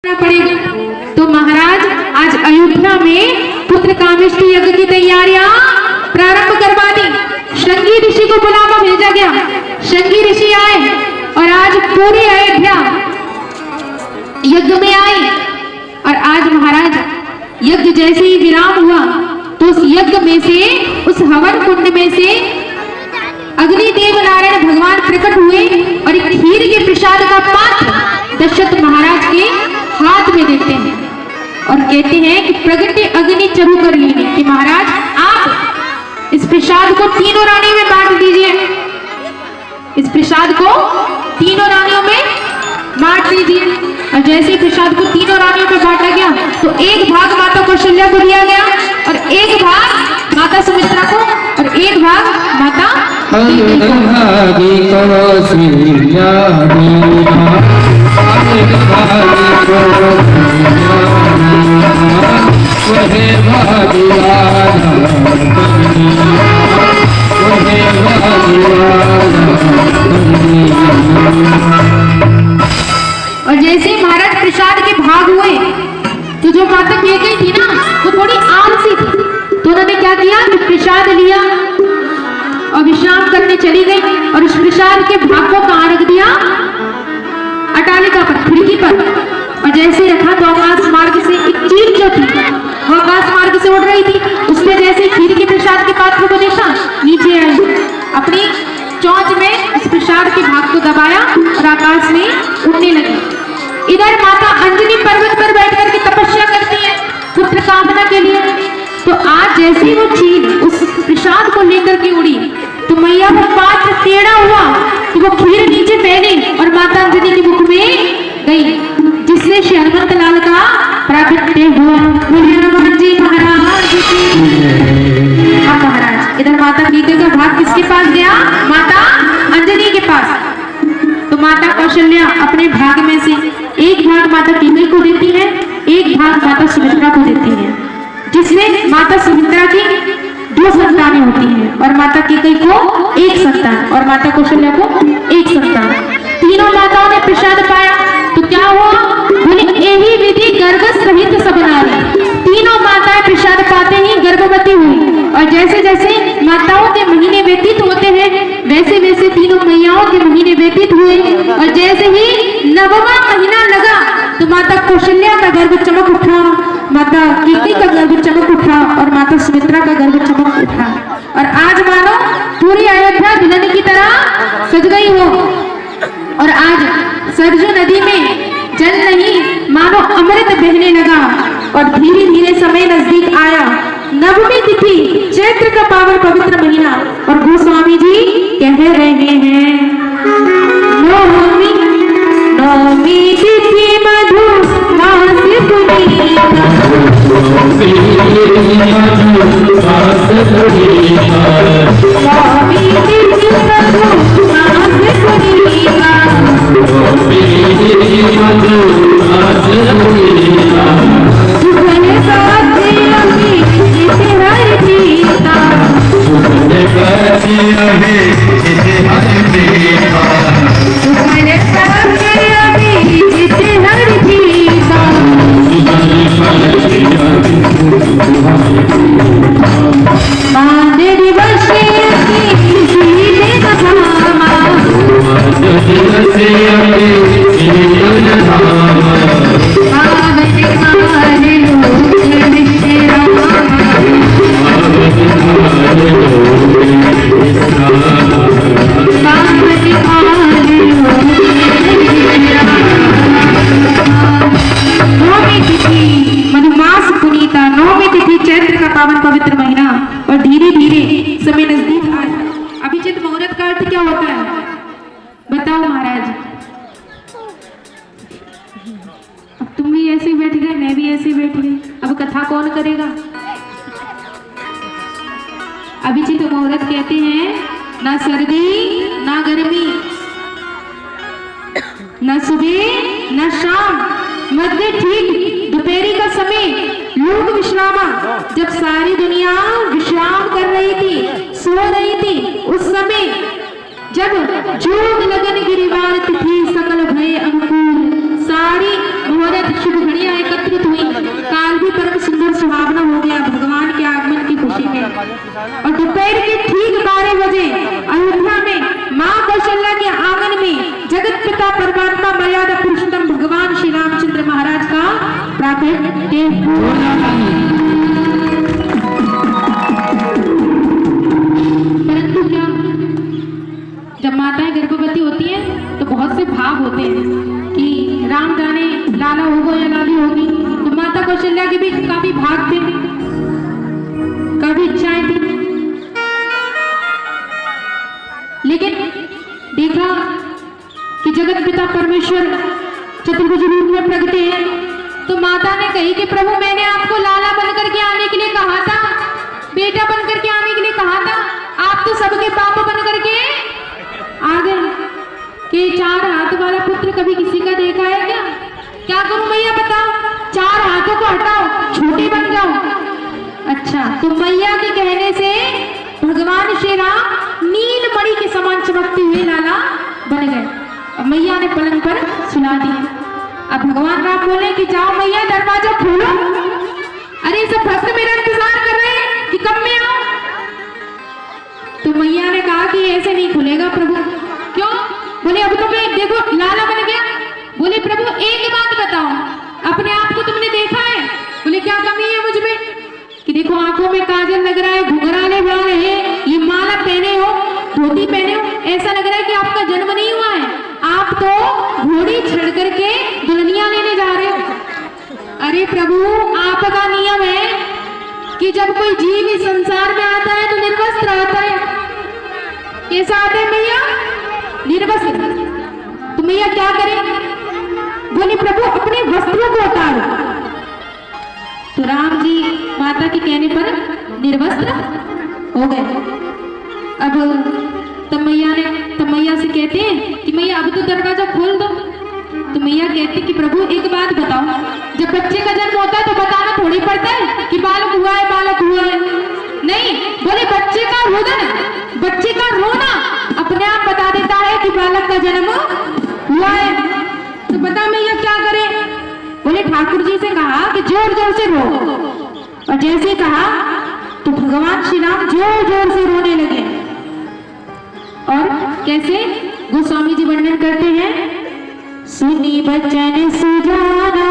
पड़ेगा। तो महाराज आज अयोध्या में पुत्र कामेष्टि यज्ञ की तैयारियां प्रारंभ करवा दी। शृंगी ऋषि को बुलावा भेजा गया। शृंगी ऋषि आए और आज पूरी अयोध्या यज्ञ में आई। और आज महाराज यज्ञ जैसे ही विराम हुआ तो उस यज्ञ में से, उस हवन कुंड में से अग्निदेव नारायण भगवान प्रकट हुए और एक खीर के प्रसाद का पात्र दशरथ महाराज के हाथ में देते हैं और कहते हैं कि प्रगटे अग्नि चरु कर लीजिए, कि महाराज आप इस प्रसाद को तीनों रानियों में बांट दीजिए। इस प्रसाद को तीनों रानियों में बांट दीजिए। और जैसे ही प्रसाद को तीनों रानियों में बांटा गया तो एक भाग माता कौशल्या को दिया गया और एक भाग माता सुमित्रा को और एक भाग माता और जैसे महाराज प्रसाद के भाग हुए तो जो माता कह गई थी ना वो थोड़ी आलसी थी, तो उन्होंने क्या किया कि प्रसाद लिया और विश्राम करने चली गई और उस प्रसाद के भाग को कहाँ रख दिया? अटालिका पर, खिड़की पर। और जैसे रखा तो आकाश मार्ग से एक चील जो थी वो आकाश मार्ग से उड़ रही थी। उसने जैसे खीर के प्रसाद के पात्र को देखा नीचे आई, अपनी चोंच में इस प्रसाद के भाग को दबाया और आकाश में उड़ने लगी। इधर माता अंजनी पर्वत पर बैठकर के तपस्या करती है पुत्र कामना के लिए। तो आज जैसे वो चील उस प्रसाद को लेकर के उड़ी तो मैया का पात्र टेढ़ा हुआ तो वो खीर नीचे फैली और माता अंजनी के मुख में गई, जिससे श्री हनुमंत लाल का प्राकट्य हुआ। हनुमान जी महाराज की। हाँ महाराज, इधर माता गीता का भाग किसके पास गया? माता अंजनी के पास। तो माता कौशल्या अपने भाग में से एक भाग माता कीकई को देती है, एक भाग माता सुमित्रा को देती है, जिसमें माता सुमित्रा की 2 संतानें होती हैं और माता कीकई को 1 संतान और माता कौशल्या को 1 संतान। तीनों माताओं ने प्रसाद पाया तो क्या हुआ? बोले यही विधि गर्भ सहित सब नारी। तीनों माताएं प्रसाद पाते ही गर्भवती हुई और जैसे जैसे माताओं के महीने व्यतीत होते हैं वैसे वैसे तीनों मैयाओं के महीने व्यतीत हुए और जैसे ही 9वां महीना लगा तो माता कौशल्या का गर्भ चमक उठा, माता कीकई का गर्भ चमक उठा और माता सुमित्रा का गर्भ चमक उठा। और आज मानो पूरी अयोध्या दुल्हन की तरह सज गई हो। और आज सरजू नदी में जल नहीं मानो अमृत बहने लगा और धीरे धीरे समय नजदीक आया। नवमी तिथि, चैत्र का पावन पवित्र महीना और गोस्वामी जी कह रहे हैं नवमी तिथि मधु मास पुनीता। पावन पवित्र महीना और धीरे धीरे समय नजदीक आया। अभिजित मुहूर्त का अर्थ क्या होता है बताओ महाराज? अब तुम भी ऐसे बैठ गए, मैं भी ऐसे बैठ गई, अब कथा कौन करेगा? अभिजित मुहूर्त कहते हैं ना सर्दी ना गर्मी, न सुबह न शाम, मध्य ठीक दोपहरी का समय, लोग विश्रामा। जब सारी दुनिया विश्राम कर रही थी, सो रही थी, उस समय जब जोग लगन गिरिवार तिथि सकल भय अंकुर, सारी मुहूर्त शुभ घड़ियां एकत्रित हुई, काल भी परम सुंदर सुहावना हो गया भगवान के आगमन की खुशी में। और दोपहर के ठीक 12 बजे अयोध्या में माँ कौशल्या के आंगन में जगत पिता परमात्मा मर्यादा पुरुषोत्तम भगवान श्री रामचंद्र महाराज का प्राकट्य हुआ। परंतु क्या, जब माताएं गर्भवती होती हैं तो बहुत से भाव होते हैं कि राम जाने लाला होगा या लाली होगी। तो माता कौशल्या के भी काफी भाग थे, काफी इच्छाएं थी, लेकिन देखा कि जगत पिता परमेश्वर चतुर्भुज रूप में प्रगटे हैं। तो माता ने कही कि प्रभु मैंने आपको लाला बनकर के आने के लिए कहा था, बेटा बनकर के आने के लिए कहा था, आप तो सबके बाप बनकर के आ गए। कि 4 हाथ वाला पुत्र कभी किसी का देखा है क्या? क्या करूं मैया बताओ, 4 हाथों को हटाओ, छोटे बन जाओ। अच्छा, तो मैया के कहने से भगवान श्री राम नीलमणि के समान चमकते हुए लाला बन गए। अब मैया ने पलंग पर सुला दिया। अब भगवान राम बोले कि जाओ मैया दरवाजा खोलो। अरे सब भक्त मेरा इंतजार कर रहे हैं कि कब मैं आऊं। तो मैया ने कहा कि ऐसे नहीं खुलेगा प्रभु। क्यों? बोले अब तो मैं देखो लाला बन गया। बोले प्रभु एक बात बताओ, अपने आप को तुमने देखा है? बोले क्या कमी है मुझ में? कि देखो आंखों में काजल लग रहा है, घुंघराले बाल है, ये माला पहने हो, धोती पहने हो, ऐसा लग रहा है कि आपका जन्म नहीं हुआ है, आप तो घोड़ी चढ़ करके दुल्हनिया लेने जा रहे हो। अरे प्रभु आपका नियम है कि जब कोई जीव इस संसार में आता है तो निर्वस्त्र आता है। कैसा आता है मैया? निर्वस्त्र। तो मैया क्या करें? बोले प्रभु अपने वस्त्रों को उतारो। तो राम जी माता के कहने पर निर्वस्त्र हो गए। अब तब मैया से कहते हैं कि मैया अब तो दरवाजा खोल दो। तो मैया कहती कि प्रभु एक बात बताओ, जब बच्चे का जन्म होता है तो बताना थोड़ी पड़ता है कि बालक हुआ है, बालक हुआ है। नहीं, बोले बच्चे का रुदन, बच्चे का रोना अपने आप बता देता है कि बालक का जन्म हुआ है। तो बता मैया क्या करे? बोले ठाकुर जी से कहा कि जोर जोर से रो। और जैसे कहा तो भगवान श्री राम जोर जोर से रोने लगे। और कैसे गोस्वामी जी वर्णन करते हैं, सुनी बचन सुजाना